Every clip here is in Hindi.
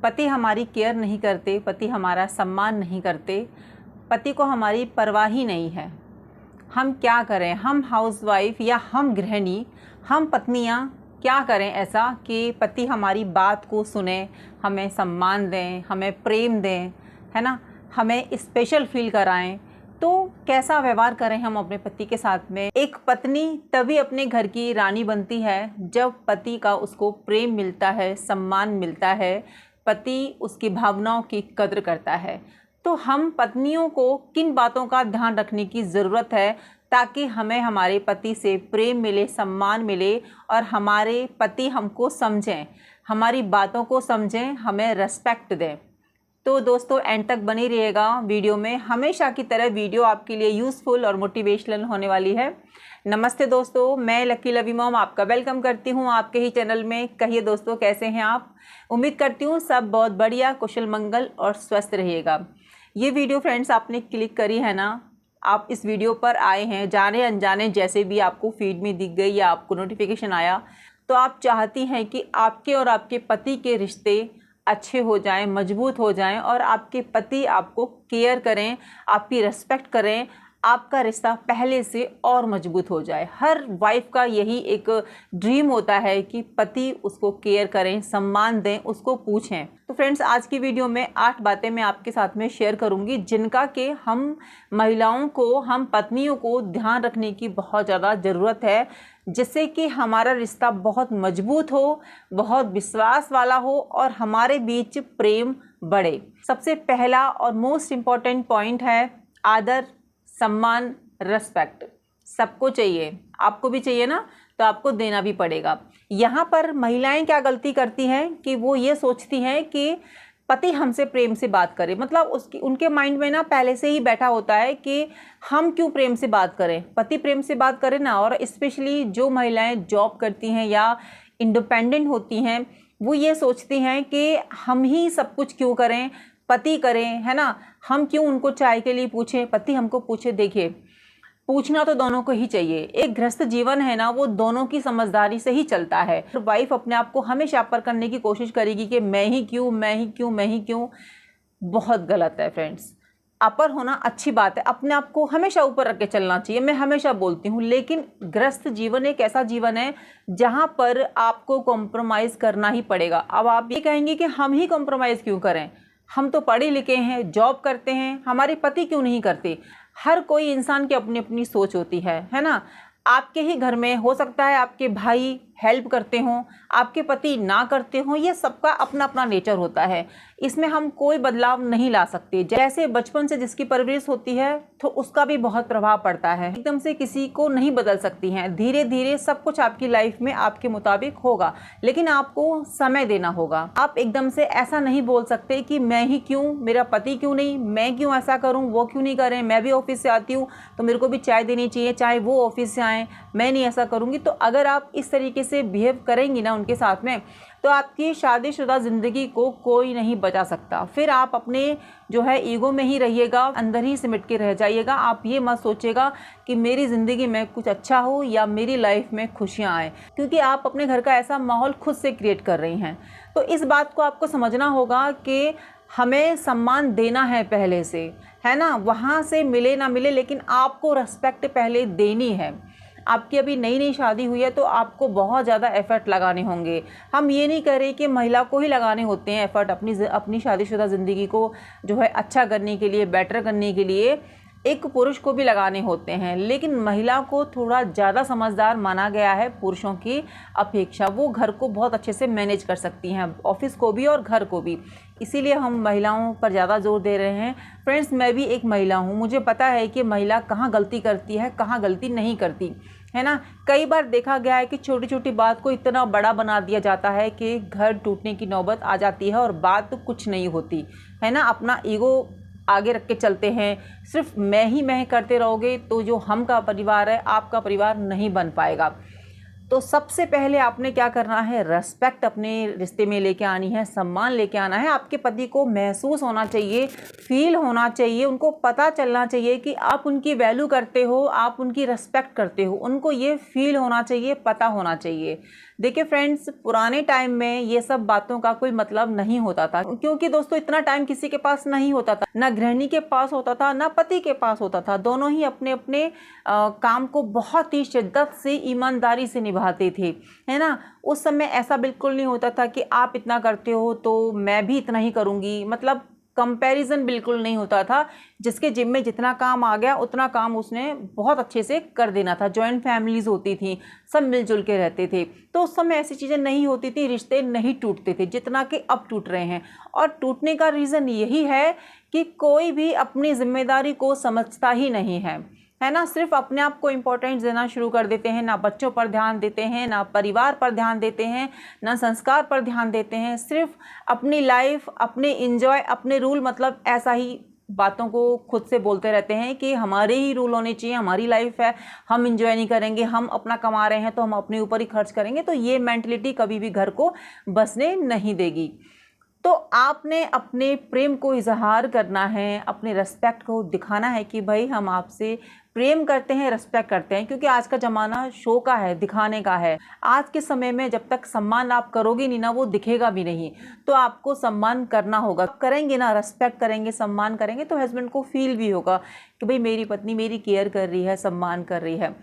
पति हमारी केयर नहीं करते, पति हमारा सम्मान नहीं करते, पति को हमारी परवाह ही नहीं है। हम क्या करें, हम हाउसवाइफ या हम गृहिणी, हम पत्नियां क्या करें ऐसा कि पति हमारी बात को सुने, हमें सम्मान दें, हमें प्रेम दें, है ना, हमें स्पेशल फील कराएं। तो कैसा व्यवहार करें हम अपने पति के साथ में। एक पत्नी तभी अपने घर की रानी बनती है जब पति का उसको प्रेम मिलता है, सम्मान मिलता है, पति उसकी भावनाओं की कद्र करता है। तो हम पत्नियों को किन बातों का ध्यान रखने की ज़रूरत है ताकि हमें हमारे पति से प्रेम मिले, सम्मान मिले और हमारे पति हमको समझें, हमारी बातों को समझें, हमें रेस्पेक्ट दें। तो दोस्तों एंड तक बनी रहिएगा वीडियो में। हमेशा की तरह वीडियो आपके लिए यूज़फुल और मोटिवेशनल होने वाली है। नमस्ते दोस्तों, मैं लकी लवी मॉम आपका वेलकम करती हूँ आपके ही चैनल में। कहिए दोस्तों, कैसे हैं आप? उम्मीद करती हूँ सब बहुत बढ़िया, कुशल मंगल और स्वस्थ रहिएगा। ये वीडियो फ्रेंड्स आपने क्लिक करी है ना, आप इस वीडियो पर आए हैं जाने अनजाने, जैसे भी आपको फीड में दिख गई या आपको नोटिफिकेशन आया, तो आप चाहती हैं कि आपके और आपके पति के रिश्ते अच्छे हो जाएं, मजबूत हो जाएं और आपके पति आपको केयर करें, आपकी रिस्पेक्ट करें, आपका रिश्ता पहले से और मजबूत हो जाए। हर वाइफ का यही एक ड्रीम होता है कि पति उसको केयर करें, सम्मान दें, उसको पूछें। तो फ्रेंड्स आज की वीडियो में 8 बातें मैं आपके साथ में शेयर करूंगी जिनका कि हम महिलाओं को, हम पत्नियों को ध्यान रखने की बहुत ज़्यादा ज़रूरत है, जिससे कि हमारा रिश्ता बहुत मजबूत हो, बहुत विश्वास वाला हो और हमारे बीच प्रेम बढ़े। सबसे पहला और मोस्ट इम्पॉर्टेंट पॉइंट है आदर, सम्मान, रेस्पेक्ट। सबको चाहिए, आपको भी चाहिए ना, तो आपको देना भी पड़ेगा। यहाँ पर महिलाएं क्या गलती करती हैं कि वो ये सोचती हैं कि पति हमसे प्रेम से बात करे, मतलब उनके माइंड में ना पहले से ही बैठा होता है कि हम क्यों प्रेम से बात करें, पति प्रेम से बात करें ना। और स्पेशली जो महिलाएं जॉब करती हैं या इंडिपेंडेंट होती हैं, वो ये सोचती हैं कि हम ही सब कुछ क्यों करें, पति करें, है ना, हम क्यों उनको चाय के लिए पूछें, पति हमको पूछे। देखिए, पूछना तो दोनों को ही चाहिए। एक गृहस्थ जीवन है ना, वो दोनों की समझदारी से ही चलता है। वाइफ अपने आप को हमेशा अपर करने की कोशिश करेगी कि मैं ही क्यों, मैं ही क्यों, मैं ही क्यों। बहुत गलत है फ्रेंड्स। अपर होना अच्छी बात है, अपने आप को हमेशा ऊपर रख के चलना चाहिए, मैं हमेशा बोलती हूँ। लेकिन गृहस्थ जीवन एक ऐसा जीवन है जहाँ पर आपको कॉम्प्रोमाइज़ करना ही पड़ेगा। अब आप ये कहेंगे कि हम ही कॉम्प्रोमाइज़ क्यों करें, हम तो पढ़े लिखे हैं, जॉब करते हैं, हमारे पति क्यों नहीं करते। हर कोई इंसान की अपनी अपनी सोच होती है ना। आपके ही घर में हो सकता है आपके भाई हेल्प करते हों, आपके पति ना करते हों, ये सबका अपना अपना नेचर होता है, इसमें हम कोई बदलाव नहीं ला सकते। जैसे बचपन से जिसकी परवरिश होती है तो उसका भी बहुत प्रभाव पड़ता है, एकदम से किसी को नहीं बदल सकती हैं। धीरे धीरे सब कुछ आपकी लाइफ में आपके मुताबिक होगा, लेकिन आपको समय देना होगा। आप एकदम से ऐसा नहीं बोल सकते कि मैं ही क्यों, मेरा पति क्यों नहीं, मैं क्यों ऐसा करूं, वो क्यों नहीं करें, मैं भी ऑफिस से आती हूँ तो मेरे को भी चाय देनी चाहिए, चाहे वो ऑफिस से आए, मैं नहीं ऐसा करूँगी। तो अगर आप इस तरीके से बिहेव करेंगी ना उनके साथ में, तो आपकी शादीशुदा ज़िंदगी को कोई नहीं बचा सकता। फिर आप अपने जो है ईगो में ही रहिएगा, अंदर ही सिमट के रह जाइएगा। आप ये मत सोचिएगा कि मेरी ज़िंदगी में कुछ अच्छा हो या मेरी लाइफ में खुशियाँ आए, क्योंकि आप अपने घर का ऐसा माहौल खुद से क्रिएट कर रही हैं। तो इस बात को आपको समझना होगा कि हमें सम्मान देना है पहले से, है ना, वहाँ से मिले ना मिले, लेकिन आपको रिस्पेक्ट पहले देनी है। आपकी अभी नई नई शादी हुई है तो आपको बहुत ज़्यादा एफ़र्ट लगाने होंगे। हम ये नहीं कह रहे कि महिला को ही लगाने होते हैं एफ़र्ट, अपनी शादीशुदा ज़िंदगी को जो है अच्छा करने के लिए, बेटर करने के लिए एक पुरुष को भी लगाने होते हैं। लेकिन महिला को थोड़ा ज़्यादा समझदार माना गया है पुरुषों की अपेक्षा। वो घर को बहुत अच्छे से मैनेज कर सकती हैं, ऑफिस को भी और घर को भी, इसीलिए हम महिलाओं पर ज़्यादा जोर दे रहे हैं। फ्रेंड्स, मैं भी एक महिला हूँ, मुझे पता है कि महिला कहाँ गलती करती है, कहाँ गलती नहीं करती, है ना। कई बार देखा गया है कि छोटी छोटी बात को इतना बड़ा बना दिया जाता है कि घर टूटने की नौबत आ जाती है और बात तो कुछ नहीं होती, है ना। अपना ईगो आगे रख के चलते हैं, सिर्फ मैं ही करते रहोगे तो जो हम का परिवार है, आपका परिवार नहीं बन पाएगा। तो सबसे पहले आपने क्या करना है, रेस्पेक्ट अपने रिश्ते में लेके आनी है, सम्मान लेके आना है। आपके पति को महसूस होना चाहिए, फील होना चाहिए, उनको पता चलना चाहिए कि आप उनकी वैल्यू करते हो, आप उनकी रेस्पेक्ट करते हो। उनको ये फील होना चाहिए, पता होना चाहिए। देखिए फ्रेंड्स, पुराने टाइम में ये सब बातों का कोई मतलब नहीं होता था, क्योंकि दोस्तों इतना टाइम किसी के पास नहीं होता था, ना गृहिणी के पास होता था, ना पति के पास होता था। दोनों ही अपने अपने काम को बहुत ही शिद्दत से, ईमानदारी से निभाते थे, है ना। उस समय ऐसा बिल्कुल नहीं होता था कि आप इतना करते हो तो मैं भी इतना ही करूँगी, मतलब कंपैरिजन बिल्कुल नहीं होता था। जिसके जिम में जितना काम आ गया उतना काम उसने बहुत अच्छे से कर देना था। जॉइंट फैमिलीज होती थी, सब मिलजुल के रहते थे, तो उस समय ऐसी चीज़ें नहीं होती थी, रिश्ते नहीं टूटते थे जितना कि अब टूट रहे हैं। और टूटने का रीज़न यही है कि कोई भी अपनी जिम्मेदारी को समझता ही नहीं है ना। सिर्फ अपने आप को इम्पोर्टेंस देना शुरू कर देते हैं, ना बच्चों पर ध्यान देते हैं, ना परिवार पर ध्यान देते हैं, ना संस्कार पर ध्यान देते हैं। सिर्फ अपनी लाइफ, अपने इंजॉय, अपने रूल, मतलब ऐसा ही बातों को खुद से बोलते रहते हैं कि हमारे ही रूल होने चाहिए, हमारी लाइफ है, हम इंजॉय नहीं करेंगे, हम अपना कमा रहे हैं तो हम अपने ऊपर ही खर्च करेंगे। तो ये मेंटलिटी कभी भी घर को बसने नहीं देगी। तो आपने अपने प्रेम को इजहार करना है, अपने रेस्पेक्ट को दिखाना है कि भाई हम आपसे प्रेम करते हैं, रेस्पेक्ट करते हैं, क्योंकि आज का ज़माना शो का है, दिखाने का है। आज के समय में जब तक सम्मान आप करोगे नहीं ना, वो दिखेगा भी नहीं। तो आपको सम्मान करना होगा, करेंगे ना, रेस्पेक्ट करेंगे, सम्मान करेंगे, तो हस्बैंड को फील भी होगा कि भाई मेरी पत्नी मेरी केयर कर रही है, सम्मान कर रही है।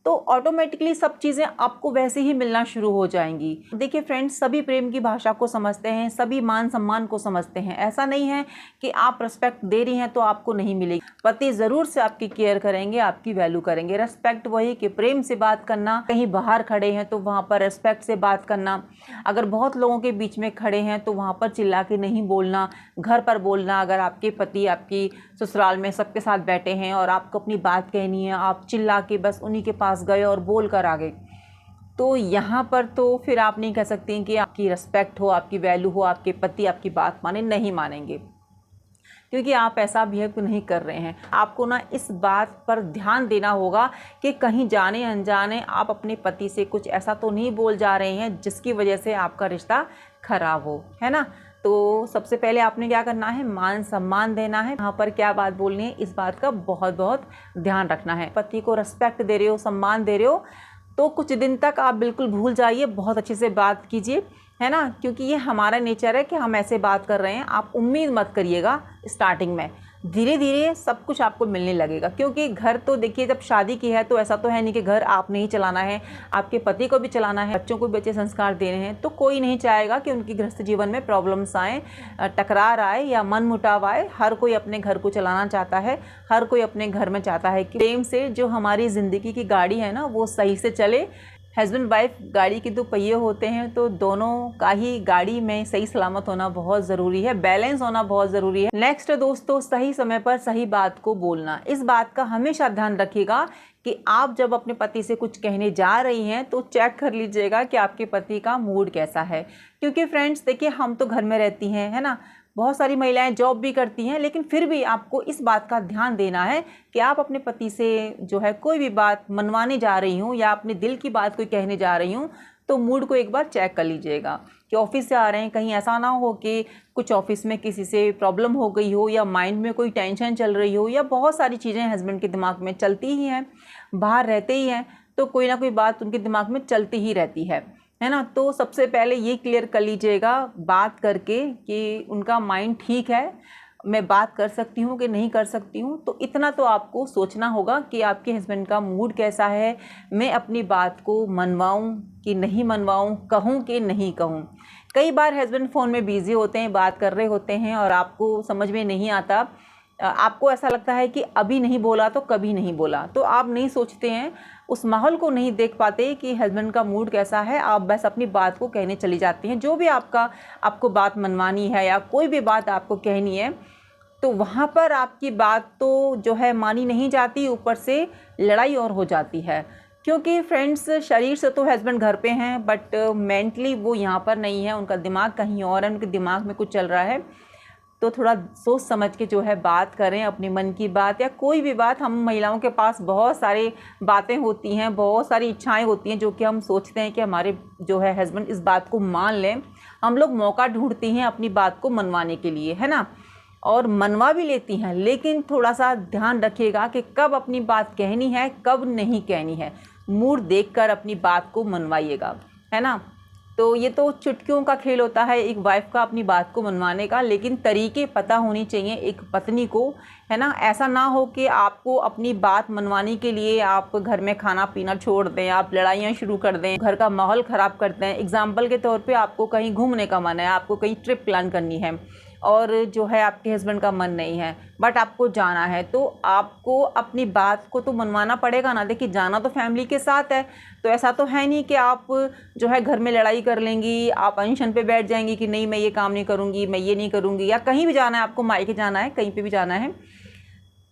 तो ऑटोमेटिकली सब चीज़ें आपको वैसे ही मिलना शुरू हो जाएंगी। देखिए फ्रेंड्स, सभी प्रेम की भाषा को समझते हैं, सभी मान सम्मान को समझते हैं। ऐसा नहीं है कि आप रिस्पेक्ट दे रही हैं तो आपको नहीं मिलेगी। पति ज़रूर से आपकी केयर करेंगे, आपकी वैल्यू करेंगे। रिस्पेक्ट वही कि प्रेम से बात करना, कहीं बाहर खड़े हैं तो वहाँ पर रिस्पेक्ट से बात करना, अगर बहुत लोगों के बीच में खड़े हैं तो वहाँ पर चिल्ला के नहीं बोलना, घर पर बोलना। अगर आपके पति आपकी ससुराल में सबके साथ बैठे हैं और आपको अपनी बात कहनी है, आप चिल्ला के बस उन्हीं के पास गए और बोल कर आ गए, तो यहाँ पर तो फिर आप नहीं कह सकते कि आपकी रिस्पेक्ट हो, आपकी वैल्यू हो, आपके पति आपकी बात माने, नहीं मानेंगे, क्योंकि आप ऐसा बिहेव नहीं कर रहे हैं। आपको ना इस बात पर ध्यान देना होगा कि कहीं जाने अनजाने आप अपने पति से कुछ ऐसा तो नहीं बोल जा रहे हैं जिसकी वजह से आपका रिश्ता खराब हो, है ना। तो सबसे पहले आपने क्या करना है, मान सम्मान देना है। यहाँ पर क्या बात बोलनी है, इस बात का बहुत बहुत ध्यान रखना है। पति को रिस्पेक्ट दे रहे हो, सम्मान दे रहे हो, तो कुछ दिन तक आप बिल्कुल भूल जाइए, बहुत अच्छे से बात कीजिए, है ना, क्योंकि ये हमारा नेचर है कि हम ऐसे बात कर रहे हैं। आप उम्मीद मत करिएगा स्टार्टिंग में, धीरे धीरे सब कुछ आपको मिलने लगेगा। क्योंकि घर तो देखिए, जब शादी की है तो ऐसा तो है नहीं कि घर आपने ही चलाना है, आपके पति को भी चलाना है, बच्चों को भी अच्छे संस्कार देने हैं। तो कोई नहीं चाहेगा कि उनकी गृहस्थ जीवन में प्रॉब्लम्स आए, टकरार आए या मन मुटाव आए। हर कोई अपने घर को चलाना चाहता है, हर कोई अपने घर में चाहता है कि प्रेम से जो हमारी ज़िंदगी की गाड़ी है ना, वो सही से चले। हस्बैंड वाइफ गाड़ी के दो पहिए होते हैं, तो दोनों का ही गाड़ी में सही सलामत होना बहुत ज़रूरी है, बैलेंस होना बहुत ज़रूरी है। नेक्स्ट दोस्तों, सही समय पर सही बात को बोलना। इस बात का हमेशा ध्यान रखिएगा कि आप जब अपने पति से कुछ कहने जा रही हैं तो चेक कर लीजिएगा कि आपके पति का मूड कैसा है। क्योंकि फ्रेंड्स देखिए, हम तो घर में रहती हैं, है ना, बहुत सारी महिलाएं जॉब भी करती हैं, लेकिन फिर भी आपको इस बात का ध्यान देना है कि आप अपने पति से जो है कोई भी बात मनवाने जा रही हूँ या अपने दिल की बात कोई कहने जा रही हूँ, तो मूड को एक बार चेक कर लीजिएगा कि ऑफिस से आ रहे हैं, कहीं ऐसा ना हो कि कुछ ऑफिस में किसी से प्रॉब्लम हो गई हो, या माइंड में कोई टेंशन चल रही हो, या बहुत सारी चीज़ें हस्बैंड के दिमाग में चलती ही हैं, बाहर रहते ही हैं, तो कोई ना कोई बात उनके दिमाग में चलती ही रहती है ना। तो सबसे पहले ये क्लियर कर लीजिएगा बात करके कि उनका माइंड ठीक है, मैं बात कर सकती हूँ कि नहीं कर सकती हूँ। तो इतना तो आपको सोचना होगा कि आपके हस्बैंड का मूड कैसा है, मैं अपनी बात को मनवाऊँ कि नहीं मनवाऊँ, कहूँ कि नहीं कहूँ। कई बार हस्बैंड फ़ोन में बिज़ी होते हैं, बात कर रहे होते हैं और आपको समझ में नहीं आता, आपको ऐसा लगता है कि अभी नहीं बोला तो कभी नहीं बोला। तो आप नहीं सोचते हैं, उस माहौल को नहीं देख पाते कि हस्बैंड का मूड कैसा है, आप बस अपनी बात को कहने चली जाती हैं। जो भी आपको बात मनवानी है या कोई भी बात आपको कहनी है, तो वहाँ पर आपकी बात तो जो है मानी नहीं जाती, ऊपर से लड़ाई और हो जाती है। क्योंकि फ्रेंड्स, शरीर से तो हस्बैंड घर पे हैं, बट मेंटली वो यहाँ पर नहीं है, उनका दिमाग कहीं और है, उनके दिमाग में कुछ चल रहा है। तो थोड़ा सोच समझ के जो है बात करें, अपने मन की बात या कोई भी बात। हम महिलाओं के पास बहुत सारी बातें होती हैं, बहुत सारी इच्छाएं होती हैं जो कि हम सोचते हैं कि हमारे जो है हस्बैंड इस बात को मान लें। हम लोग मौका ढूंढती हैं अपनी बात को मनवाने के लिए, है ना, और मनवा भी लेती हैं। लेकिन थोड़ा सा ध्यान रखिएगा कि कब अपनी बात कहनी है, कब नहीं कहनी है। मूड देखकर अपनी बात को मनवाइएगा, है ना। तो ये तो चुटकियों का खेल होता है एक वाइफ का अपनी बात को मनवाने का, लेकिन तरीके पता होनी चाहिए एक पत्नी को, है ना। ऐसा ना हो कि आपको अपनी बात मनवाने के लिए आप घर में खाना पीना छोड़ दें, आप लड़ाइयाँ शुरू कर दें, घर का माहौल ख़राब करते हैं। एग्जाम्पल के तौर पे आपको कहीं घूमने का मन है, आपको कहीं ट्रिप प्लान करनी है और जो है आपके हस्बैंड का मन नहीं है बट आपको जाना है, तो आपको अपनी बात को तो मनवाना पड़ेगा ना। देखिए जाना तो फैमिली के साथ है, तो ऐसा तो है नहीं कि आप जो है घर में लड़ाई कर लेंगी, आप अनशन पे बैठ जाएंगी कि नहीं मैं ये काम नहीं करूँगी, मैं ये नहीं करूँगी। या कहीं भी जाना है, आपको मायके जाना है, कहीं पे भी जाना है,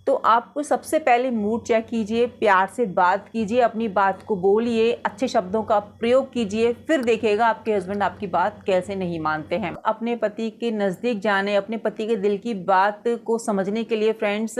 तो आपको सबसे पहले मूड चेक कीजिए, प्यार से बात कीजिए, अपनी बात को बोलिए, अच्छे शब्दों का प्रयोग कीजिए, फिर देखिएगा आपके हस्बैंड आपकी बात कैसे नहीं मानते हैं। अपने पति के नज़दीक जाने, अपने पति के दिल की बात को समझने के लिए फ्रेंड्स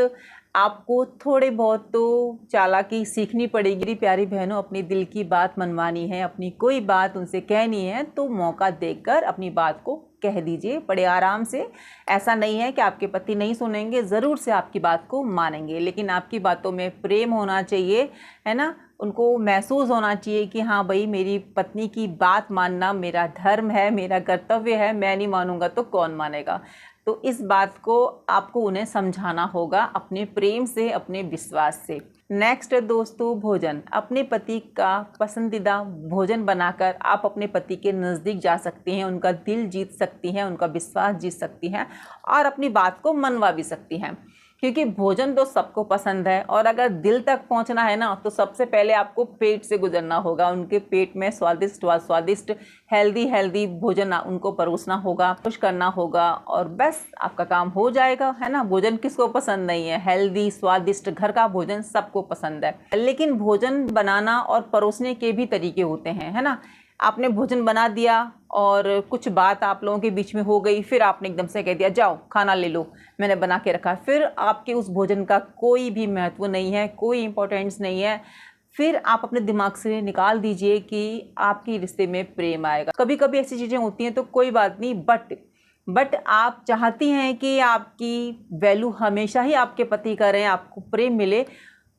आपको थोड़े बहुत तो चालाकी सीखनी पड़ेगी। प्यारी बहनों, अपनी दिल की बात मनवानी है, अपनी कोई बात उनसे कहनी है तो मौका देखकर अपनी बात को कह दीजिए बड़े आराम से। ऐसा नहीं है कि आपके पति नहीं सुनेंगे, ज़रूर से आपकी बात को मानेंगे, लेकिन आपकी बातों में प्रेम होना चाहिए, है ना। उनको महसूस होना चाहिए कि हाँ भाई मेरी पत्नी की बात मानना मेरा धर्म है, मेरा कर्तव्य है, मैं नहीं मानूंगा तो कौन मानेगा। तो इस बात को आपको उन्हें समझाना होगा अपने प्रेम से, अपने विश्वास से। नेक्स्ट है दोस्तों भोजन। अपने पति का पसंदीदा भोजन बनाकर आप अपने पति के नज़दीक जा सकती हैं, उनका दिल जीत सकती हैं, उनका विश्वास जीत सकती हैं और अपनी बात को मनवा भी सकती हैं। क्योंकि भोजन तो सबको पसंद है और अगर दिल तक पहुंचना है ना तो सबसे पहले आपको पेट से गुजरना होगा। उनके पेट में स्वादिष्ट हेल्दी भोजन उनको परोसना होगा, खुश करना होगा और बस आपका काम हो जाएगा, है ना। भोजन किसको पसंद नहीं है, हेल्दी स्वादिष्ट घर का भोजन सबको पसंद है। लेकिन भोजन बनाना और परोसने के भी तरीके होते हैं, है ना। आपने भोजन बना दिया और कुछ बात आप लोगों के बीच में हो गई, फिर आपने एकदम से कह दिया जाओ खाना ले लो, मैंने बना के रखा, फिर आपके उस भोजन का कोई भी महत्व नहीं है, कोई इम्पोर्टेंस नहीं है। फिर आप अपने दिमाग से निकाल दीजिए कि आपके रिश्ते में प्रेम आएगा। कभी कभी ऐसी चीज़ें होती हैं तो कोई बात नहीं, बट आप चाहती हैं कि आपकी वैल्यू हमेशा ही आपके पति करें, आपको प्रेम मिले,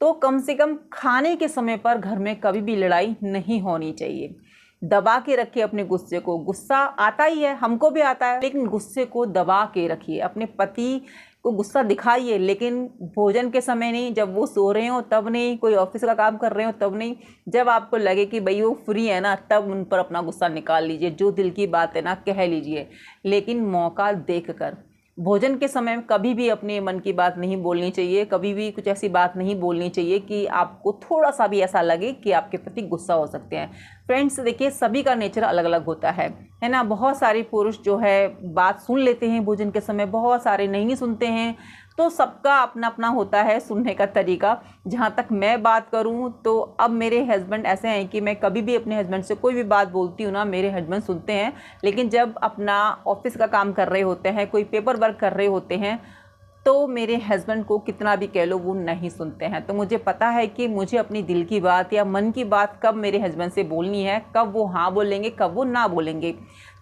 तो कम से कम खाने के समय पर घर में कभी भी लड़ाई नहीं होनी चाहिए। दबा के रखिए अपने गुस्से को। गुस्सा आता ही है, हमको भी आता है, लेकिन गुस्से को दबा के रखिए। अपने पति को गुस्सा दिखाइए, लेकिन भोजन के समय नहीं, जब वो सो रहे हो तब नहीं, कोई ऑफिस का काम कर रहे हो तब नहीं। जब आपको लगे कि भाई वो फ्री है ना, तब उन पर अपना गुस्सा निकाल लीजिए, जो दिल की बात है ना कह लीजिए, लेकिन मौका देखकर। भोजन के समय कभी भी अपने मन की बात नहीं बोलनी चाहिए, कभी भी कुछ ऐसी बात नहीं बोलनी चाहिए कि आपको थोड़ा सा भी ऐसा लगे कि आपके प्रति गुस्सा हो सकते हैं। फ्रेंड्स देखिए, सभी का नेचर अलग अलग होता है ना। बहुत सारे पुरुष जो है बात सुन लेते हैं भोजन के समय, बहुत सारे नहीं सुनते हैं, तो सबका अपना अपना होता है सुनने का तरीका। जहाँ तक मैं बात करूँ तो अब मेरे हस्बैंड ऐसे हैं कि मैं कभी भी अपने हस्बैंड से कोई भी बात बोलती हूँ ना, मेरे हस्बैंड सुनते हैं। लेकिन जब अपना ऑफिस का काम कर रहे होते हैं, कोई पेपर वर्क कर रहे होते हैं, तो मेरे हस्बैंड को कितना भी कह लो वो नहीं सुनते हैं। तो मुझे पता है कि मुझे अपनी दिल की बात या मन की बात कब मेरे हस्बैंड से बोलनी है, कब वो हाँ बोलेंगे, कब वो ना बोलेंगे।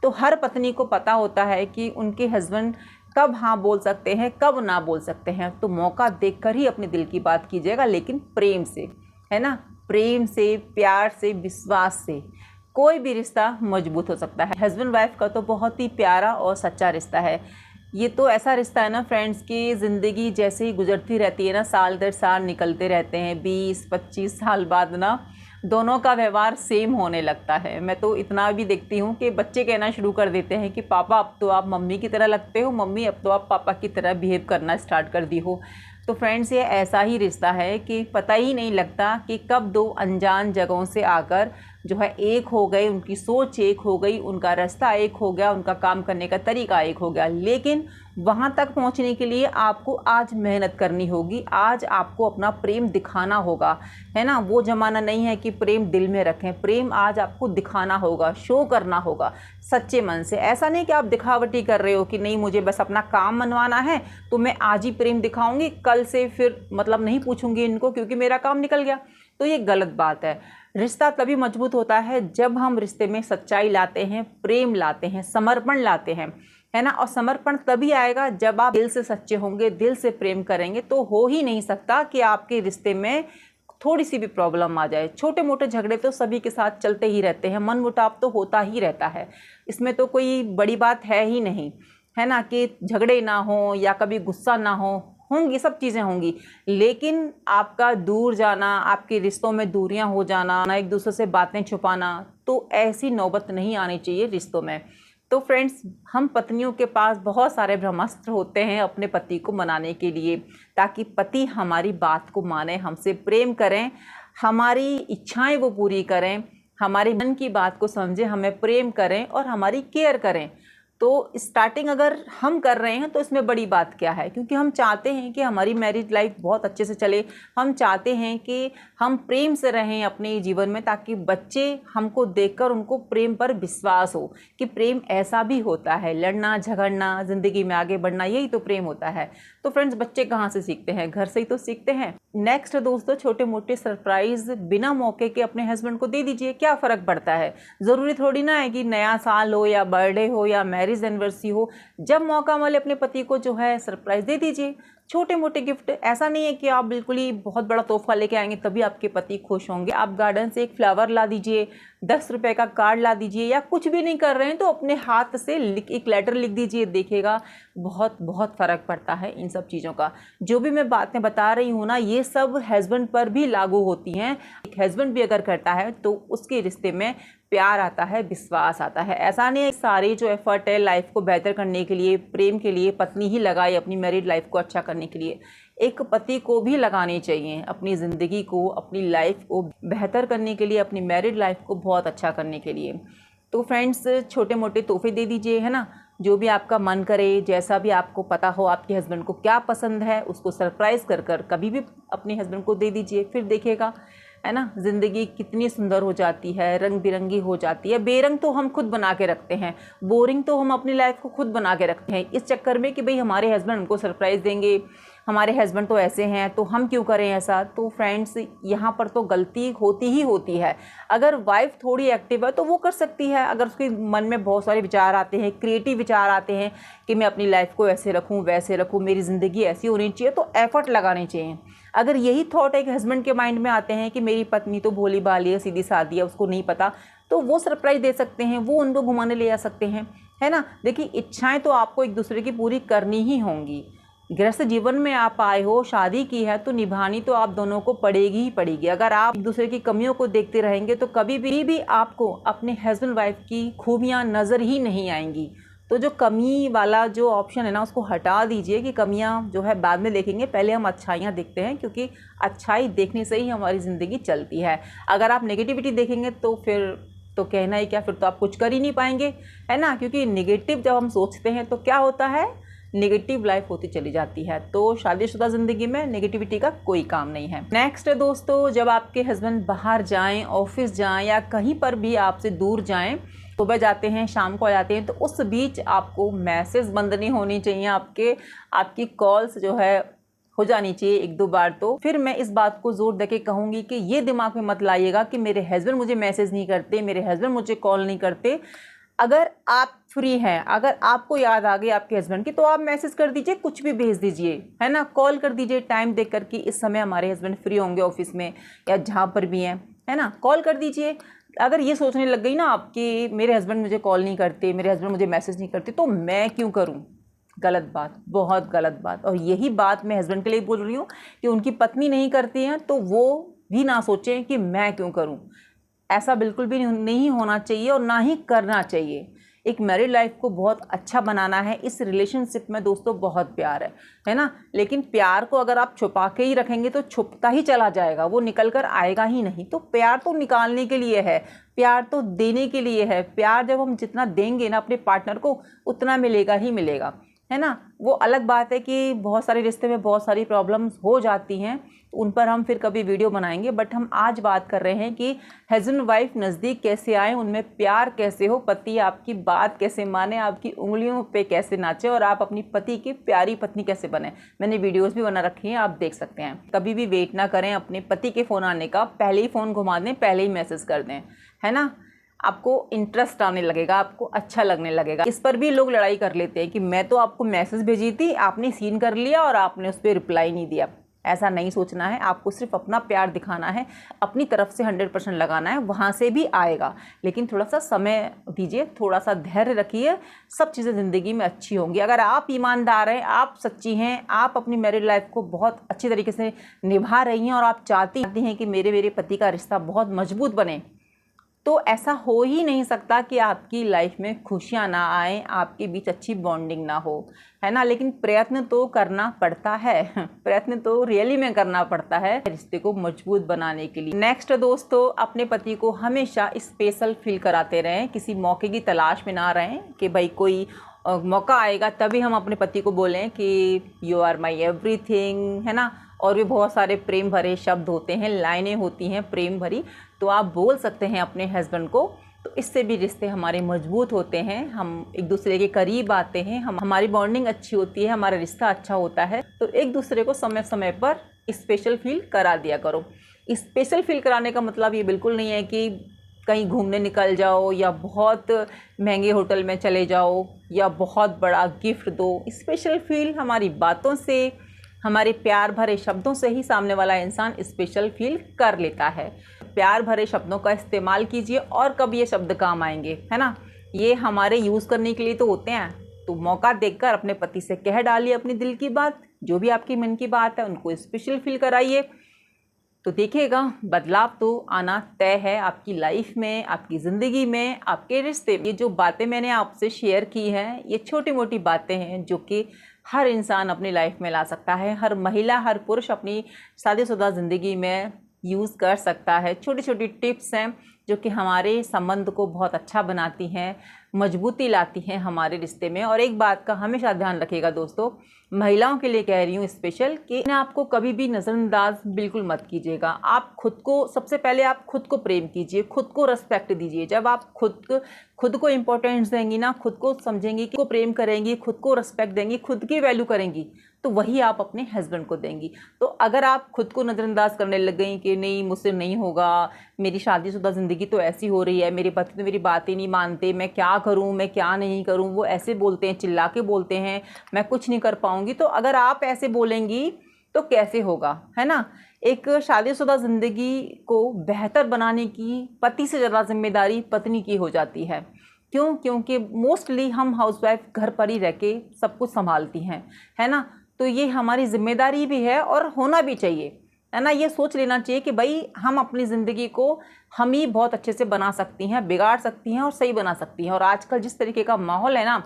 तो हर पत्नी को पता होता है कि उनके हस्बैंड कब हाँ बोल सकते हैं, कब ना बोल सकते हैं। तो मौका देखकर ही अपने दिल की बात कीजिएगा, लेकिन प्रेम से, है ना। प्रेम से, प्यार से, विश्वास से कोई भी रिश्ता मजबूत हो सकता है। हस्बैंड वाइफ का तो बहुत ही प्यारा और सच्चा रिश्ता है। ये तो ऐसा रिश्ता है ना फ्रेंड्स की ज़िंदगी जैसे ही गुजरती रहती है ना, साल दर साल निकलते रहते हैं, 20-25 साल बाद ना दोनों का व्यवहार सेम होने लगता है। मैं तो इतना भी देखती हूँ कि बच्चे कहना शुरू कर देते हैं कि पापा अब तो आप मम्मी की तरह लगते हो, मम्मी अब तो आप पापा की तरह बिहेव करना स्टार्ट कर दी हो। तो फ्रेंड्स ये ऐसा ही रिश्ता है कि पता ही नहीं लगता कि कब दो अनजान जगहों से आकर जो है एक हो गए, उनकी सोच एक हो गई, उनका रास्ता एक हो गया, उनका काम करने का तरीका एक हो गया। लेकिन वहाँ तक पहुँचने के लिए आपको आज मेहनत करनी होगी, आज आपको अपना प्रेम दिखाना होगा, है ना। वो ज़माना नहीं है कि प्रेम दिल में रखें, प्रेम आज आपको दिखाना होगा, शो करना होगा सच्चे मन से। ऐसा नहीं कि आप दिखावटी कर रहे हो कि नहीं मुझे बस अपना काम मनवाना है तो मैं आज ही प्रेम दिखाऊंगी, कल से फिर मतलब नहीं पूछूंगी इनको क्योंकि मेरा काम निकल गया। तो ये गलत बात है। रिश्ता तभी मजबूत होता है जब हम रिश्ते में सच्चाई लाते हैं, प्रेम लाते हैं, समर्पण लाते हैं, है ना। और समर्पण तभी आएगा जब आप दिल से सच्चे होंगे, दिल से प्रेम करेंगे। तो हो ही नहीं सकता कि आपके रिश्ते में थोड़ी सी भी प्रॉब्लम आ जाए। छोटे मोटे झगड़े तो सभी के साथ चलते ही रहते हैं, मनमुटाव तो होता ही रहता है, इसमें तो कोई बड़ी बात है ही नहीं, है ना। कि झगड़े ना हो या कभी गुस्सा ना हो, होंगी, सब चीज़ें होंगी। लेकिन आपका दूर जाना, आपके रिश्तों में दूरियां हो जाना, एक दूसरे से बातें छुपाना, तो ऐसी नौबत नहीं आनी चाहिए रिश्तों में। तो फ्रेंड्स, हम पत्नियों के पास बहुत सारे ब्रह्मास्त्र होते हैं अपने पति को मनाने के लिए, ताकि पति हमारी बात को माने, हमसे प्रेम करें, हमारी इच्छाएं वो पूरी करें, हमारे मन की बात को समझें, हमें प्रेम करें और हमारी केयर करें। तो स्टार्टिंग अगर हम कर रहे हैं तो इसमें बड़ी बात क्या है, क्योंकि हम चाहते हैं कि हमारी मैरिज लाइफ बहुत अच्छे से चले, हम चाहते हैं कि हम प्रेम से रहें अपने जीवन में, ताकि बच्चे हमको देखकर उनको प्रेम पर विश्वास हो कि प्रेम ऐसा भी होता है, लड़ना झगड़ना, ज़िंदगी में आगे बढ़ना, यही तो प्रेम होता है। तो फ्रेंड्स, बच्चे कहाँ से सीखते हैं, घर से ही तो सीखते हैं। नेक्स्ट दोस्तों, छोटे मोटे सरप्राइज़ बिना मौके के अपने हस्बैंड को दे दीजिए, क्या फ़र्क पड़ता है। ज़रूरी थोड़ी ना है कि नया साल हो या बर्थडे हो या मैरिज एनिवर्सरी हो, जब मौका मिले अपने पति को जो है सरप्राइज़ दे दीजिए। छोटे मोटे गिफ्ट, ऐसा नहीं है कि आप बिल्कुल ही बहुत बड़ा तोहफा लेके आएंगे तभी आपके पति खुश होंगे। आप गार्डन से एक फ्लावर ला दीजिए, 10 रुपए का कार्ड ला दीजिए, या कुछ भी नहीं कर रहे हैं तो अपने हाथ से एक लेटर लिख दीजिए, देखिएगा बहुत बहुत फ़र्क पड़ता है इन सब चीज़ों का। जो भी मैं बातें बता रही हूँ ना, ये सब हस्बैंड पर भी लागू होती हैं। एक हस्बैंड भी अगर करता है तो उसके रिश्ते में प्यार आता है, विश्वास आता है। ऐसा नहीं है सारी जो एफर्ट है लाइफ को बेहतर करने के लिए, प्रेम के लिए पत्नी ही लगाए अपनी मैरिड लाइफ को अच्छा करने के लिए, एक पति को भी लगानी चाहिए अपनी ज़िंदगी को, अपनी लाइफ को बेहतर करने के लिए, अपनी मैरिड लाइफ को बहुत अच्छा करने के लिए। तो फ्रेंड्स, छोटे मोटे तोहफे दे दीजिए, है ना, जो भी आपका मन करे, जैसा भी आपको पता हो आपके हस्बैंड को क्या पसंद है, उसको सरप्राइज़ कर कर कभी भी अपने हस्बैंड को दे दीजिए। फिर देखिएगा, है ना, ज़िंदगी कितनी सुंदर हो जाती है, रंग बिरंगी हो जाती है। बेरंग तो हम खुद बना के रखते हैं, बोरिंग तो हम अपनी लाइफ को खुद बना के रखते हैं इस चक्कर में कि भाई हमारे हस्बैंड हमको सरप्राइज़ देंगे, हमारे हस्बैंड तो ऐसे हैं तो हम क्यों करें ऐसा। तो फ्रेंड्स, यहाँ पर तो गलती होती ही होती है। अगर वाइफ थोड़ी एक्टिव है तो वो कर सकती है। अगर उसके मन में बहुत सारे विचार आते हैं, क्रिएटिव विचार आते हैं कि मैं अपनी लाइफ को ऐसे रखूँ, वैसे रखूँ, मेरी ज़िंदगी ऐसी होनी चाहिए, तो एफर्ट लगाने चाहिए। अगर यही थॉट एक हस्बैंड के माइंड में आते हैं कि मेरी पत्नी तो भोली भाली है, सीधी सादी है, उसको नहीं पता, तो वो सरप्राइज़ दे सकते हैं, वो उनको घुमाने ले जा सकते हैं, है ना। देखिए, इच्छाएं तो आपको एक दूसरे की पूरी करनी ही होंगी। गृहस्थ जीवन में आप आए हो, शादी की है, तो निभानी तो आप दोनों को पड़ेगी ही पड़ेगी। अगर आप एक दूसरे की कमियों को देखते रहेंगे तो कभी भी आपको अपने हस्बैंड वाइफ की खूबियाँ नज़र ही नहीं आएंगी। तो जो कमी वाला जो ऑप्शन है ना, उसको हटा दीजिए कि कमियां जो है बाद में देखेंगे, पहले हम अच्छाइयां देखते हैं, क्योंकि अच्छाई देखने से ही हमारी ज़िंदगी चलती है। अगर आप नेगेटिविटी देखेंगे तो फिर तो कहना ही क्या, फिर तो आप कुछ कर ही नहीं पाएंगे, है ना। क्योंकि नेगेटिव जब हम सोचते हैं तो क्या होता है, नेगेटिव लाइफ होती चली जाती है। तो शादीशुदा ज़िंदगी में नेगेटिविटी का कोई काम नहीं है। नेक्स्ट दोस्तों, जब आपके हस्बैंड बाहर जाएं, ऑफिस जाएं या कहीं पर भी आपसे दूर जाएं, सुबह जाते हैं शाम को आ जाते हैं, तो उस बीच आपको मैसेज बंद नहीं होनी चाहिए, आपकी कॉल्स जो है हो जानी चाहिए 1-2 बार। तो फिर मैं इस बात को जोर देके कहूँगी कि ये दिमाग में मत लाइएगा कि मेरे हस्बैंड मुझे मैसेज नहीं करते, मेरे हस्बैंड मुझे कॉल नहीं करते। अगर आप फ्री हैं, अगर आपको याद आ गई आपके हस्बैंड की, तो आप मैसेज कर दीजिए, कुछ भी भेज दीजिए, है ना, कॉल कर दीजिए टाइम देख कर कि इस समय हमारे हस्बैंड फ्री होंगे ऑफिस में या जहाँ पर भी हैं, है ना, कॉल कर दीजिए। अगर ये सोचने लग गई ना आपकी मेरे हस्बैंड मुझे कॉल नहीं करते, मेरे हस्बैंड मुझे मैसेज नहीं करते, तो मैं क्यों करूं, गलत बात, बहुत गलत बात। और यही बात मैं हस्बैंड के लिए बोल रही हूँ कि उनकी पत्नी नहीं करती हैं तो वो भी ना सोचें कि मैं क्यों करूँ। ऐसा बिल्कुल भी नहीं होना चाहिए और ना ही करना चाहिए। एक मैरिड लाइफ को बहुत अच्छा बनाना है। इस रिलेशनशिप में दोस्तों बहुत प्यार है ना, लेकिन प्यार को अगर आप छुपा के ही रखेंगे तो छुपता ही चला जाएगा, वो निकल कर आएगा ही नहीं। तो प्यार तो निकालने के लिए है, प्यार तो देने के लिए है। प्यार जब हम जितना देंगे ना अपने पार्टनर को, उतना मिलेगा ही मिलेगा, है ना। वो अलग बात है कि बहुत सारे रिश्ते में बहुत सारी प्रॉब्लम्स हो जाती हैं, उन पर हम फिर कभी वीडियो बनाएंगे। बट हम आज बात कर रहे हैं कि हस्बैंड वाइफ नज़दीक कैसे आए, उनमें प्यार कैसे हो, पति आपकी बात कैसे माने, आपकी उंगलियों पे कैसे नाचे और आप अपनी पति की प्यारी पत्नी कैसे बने। मैंने वीडियोस भी बना रखी हैं, आप देख सकते हैं। कभी भी वेट ना करें अपने पति के फ़ोन आने का, पहले ही फ़ोन घुमा दें, पहले ही मैसेज कर दें, है ना। आपको इंटरेस्ट आने लगेगा, आपको अच्छा लगने लगेगा। इस पर भी लोग लड़ाई कर लेते हैं कि मैं तो आपको मैसेज भेजी थी, आपने सीन कर लिया और आपने उस पर रिप्लाई नहीं दिया। ऐसा नहीं सोचना है, आपको सिर्फ अपना प्यार दिखाना है, अपनी तरफ से 100% लगाना है, वहाँ से भी आएगा। लेकिन थोड़ा सा समय दीजिए, थोड़ा सा धैर्य रखिए, सब चीज़ें ज़िंदगी में अच्छी होंगी। अगर आप ईमानदार हैं, आप सच्ची हैं, आप अपनी मैरिड लाइफ को बहुत अच्छी तरीके से निभा रही हैं और आप चाहती हैं कि मेरे पति का रिश्ता बहुत मजबूत बने, तो ऐसा हो ही नहीं सकता कि आपकी लाइफ में खुशियाँ ना आए, आपके बीच अच्छी बॉन्डिंग ना हो, है ना। लेकिन प्रयत्न तो करना पड़ता है, प्रयत्न तो रियली में करना पड़ता है रिश्ते को मजबूत बनाने के लिए। नेक्स्ट दोस्तों, अपने पति को हमेशा स्पेशल फील कराते रहें, किसी मौके की तलाश में ना रहें कि भाई कोई मौका आएगा तभी हम अपने पति को बोलें कि यू आर माई एवरीथिंग, है ना। और भी बहुत सारे प्रेम भरे शब्द होते हैं, लाइनें होती हैं प्रेम भरी, तो आप बोल सकते हैं अपने हस्बैंड को। तो इससे भी रिश्ते हमारे मजबूत होते हैं, हम एक दूसरे के करीब आते हैं, हमारी बॉन्डिंग अच्छी होती है, हमारा रिश्ता अच्छा होता है। तो एक दूसरे को समय समय पर स्पेशल फील करा दिया करो। स्पेशल फील कराने का मतलब ये बिल्कुल नहीं है कि कहीं घूमने निकल जाओ या बहुत महंगे होटल में चले जाओ या बहुत बड़ा गिफ्ट दो। स्पेशल फील हमारी बातों से, हमारे प्यार भरे शब्दों से ही सामने वाला इंसान स्पेशल फील कर लेता है। प्यार भरे शब्दों का इस्तेमाल कीजिए और कब ये शब्द काम आएंगे, है ना। ये हमारे यूज़ करने के लिए तो होते हैं। तो मौका देखकर अपने पति से कह डालिए अपनी दिल की बात, जो भी आपकी मन की बात है उनको स्पेशल फील कराइए। तो देखिएगा बदलाव तो आना तय है आपकी लाइफ में, आपकी ज़िंदगी में, आपके रिश्ते में। ये जो बातें मैंने आपसे शेयर की हैं, ये छोटी मोटी बातें हैं जो कि हर इंसान अपनी लाइफ में ला सकता है, हर महिला, हर पुरुष अपनी शादीशुदा ज़िंदगी में यूज़ कर सकता है। छोटी छोटी टिप्स हैं जो कि हमारे संबंध को बहुत अच्छा बनाती हैं, मजबूती लाती हैं हमारे रिश्ते में। और एक बात का हमेशा ध्यान रखिएगा दोस्तों, महिलाओं के लिए कह रही हूँ स्पेशल, कि आपको कभी भी नज़रअंदाज बिल्कुल मत कीजिएगा। आप खुद को, सबसे पहले आप खुद को प्रेम कीजिए, खुद को रिस्पेक्ट दीजिए। जब आप खुद को इम्पोर्टेंस देंगी ना, खुद को समझेंगी, कि को प्रेम करेंगी, खुद को रिस्पेक्ट देंगी, खुद की वैल्यू करेंगी, तो वही आप अपने हस्बैंड को देंगी। तो अगर आप खुद को नज़रअंदाज करने लग गई कि नहीं मुझसे नहीं होगा, मेरी शादीशुदा ज़िंदगी तो ऐसी हो रही है, मेरे पति तो मेरी बात ही नहीं मानते, मैं क्या करूं, मैं क्या नहीं करूं, वो ऐसे बोलते हैं, चिल्ला के बोलते हैं, मैं कुछ नहीं कर पाऊंगी। तो अगर आप ऐसे बोलेंगी तो कैसे होगा, है ना। एक शादीशुदा ज़िंदगी को बेहतर बनाने की पति से ज़्यादा जिम्मेदारी पत्नी की हो जाती है। क्यों? क्योंकि मोस्टली हम हाउसवाइफ घर पर ही रह के सब कुछ संभालती हैं, है ना। तो ये हमारी जिम्मेदारी भी है और होना भी चाहिए, है ना। ये सोच लेना चाहिए कि भाई हम अपनी ज़िंदगी को हम ही बहुत अच्छे से बना सकती हैं, बिगाड़ सकती हैं और सही बना सकती हैं। और आजकल जिस तरीके का माहौल है ना,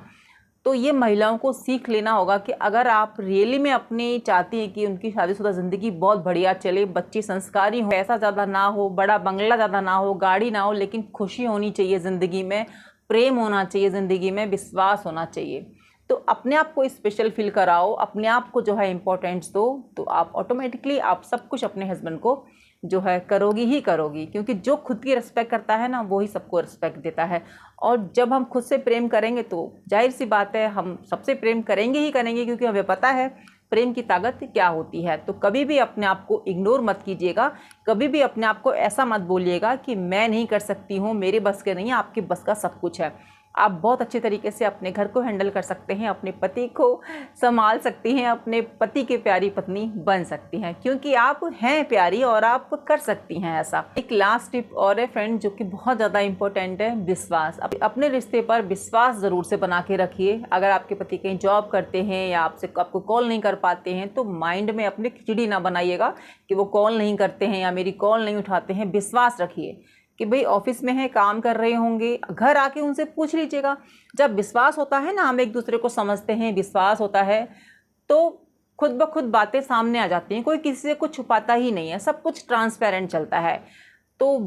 तो ये महिलाओं को सीख लेना होगा कि अगर आप रियली में अपनी चाहती हैं कि उनकी शादीशुदा ज़िंदगी बहुत बढ़िया चले, बच्चे संस्कारी हो, पैसा ज़्यादा ना हो, बड़ा बंगला ज़्यादा ना हो, गाड़ी ना हो, लेकिन खुशी होनी चाहिए ज़िंदगी में, प्रेम होना चाहिए ज़िंदगी में, विश्वास होना चाहिए। तो अपने आप को स्पेशल फील कराओ, अपने आप को जो है इम्पोर्टेंस दो, तो आप ऑटोमेटिकली आप सब कुछ अपने हस्बैंड को जो है करोगी ही करोगी। क्योंकि जो खुद की रिस्पेक्ट करता है ना, वो ही सबको रिस्पेक्ट देता है। और जब हम खुद से प्रेम करेंगे तो जाहिर सी बात है हम सबसे प्रेम करेंगे ही करेंगे, क्योंकि हमें पता है प्रेम की ताकत क्या होती है। तो कभी भी अपने आप को इग्नोर मत कीजिएगा, कभी भी अपने आप को ऐसा मत बोलिएगा कि मैं नहीं कर सकती हूँ, मेरे बस के नहीं है, आपके बस का सब कुछ है। आप बहुत अच्छे तरीके से अपने घर को हैंडल कर सकते हैं, अपने पति को संभाल सकती हैं, अपने पति की प्यारी पत्नी बन सकती हैं, क्योंकि आप हैं प्यारी और आप कर सकती हैं ऐसा। एक लास्ट टिप और है फ्रेंड, जो कि बहुत ज़्यादा इंपॉर्टेंट है, विश्वास। अपने रिश्ते पर विश्वास ज़रूर से बना के रखिए। अगर आपके पति कहीं जॉब करते हैं या आपको कॉल नहीं कर पाते हैं, तो माइंड में अपने खिचड़ी ना बनाइएगा कि वो कॉल नहीं करते हैं या मेरी कॉल नहीं उठाते हैं। विश्वास रखिए कि भाई ऑफिस में है, काम कर रहे होंगे, घर आके उनसे पूछ लीजिएगा। जब विश्वास होता है ना, हम एक दूसरे को समझते हैं, विश्वास होता है, तो खुद ब खुद बातें सामने आ जाती हैं। कोई किसी से कुछ छुपाता ही नहीं है, सब कुछ ट्रांसपेरेंट चलता है। तो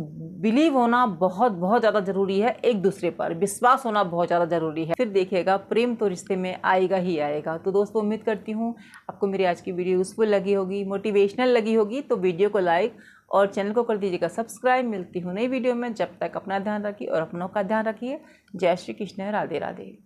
बिलीव होना बहुत बहुत ज़्यादा ज़रूरी है, एक दूसरे पर विश्वास होना बहुत ज़्यादा ज़रूरी है। फिर देखिएगा प्रेम तो रिश्ते में आएगा ही आएगा। तो दोस्तों, उम्मीद करती हूँ आपको मेरी आज की वीडियो यूज़फुल लगी होगी, मोटिवेशनल लगी होगी। तो वीडियो को लाइक और चैनल को कर दीजिएगा सब्सक्राइब। मिलती हूँ नई वीडियो में, जब तक अपना ध्यान रखिए और अपनों का ध्यान रखिए। जय श्री कृष्ण, राधे राधे।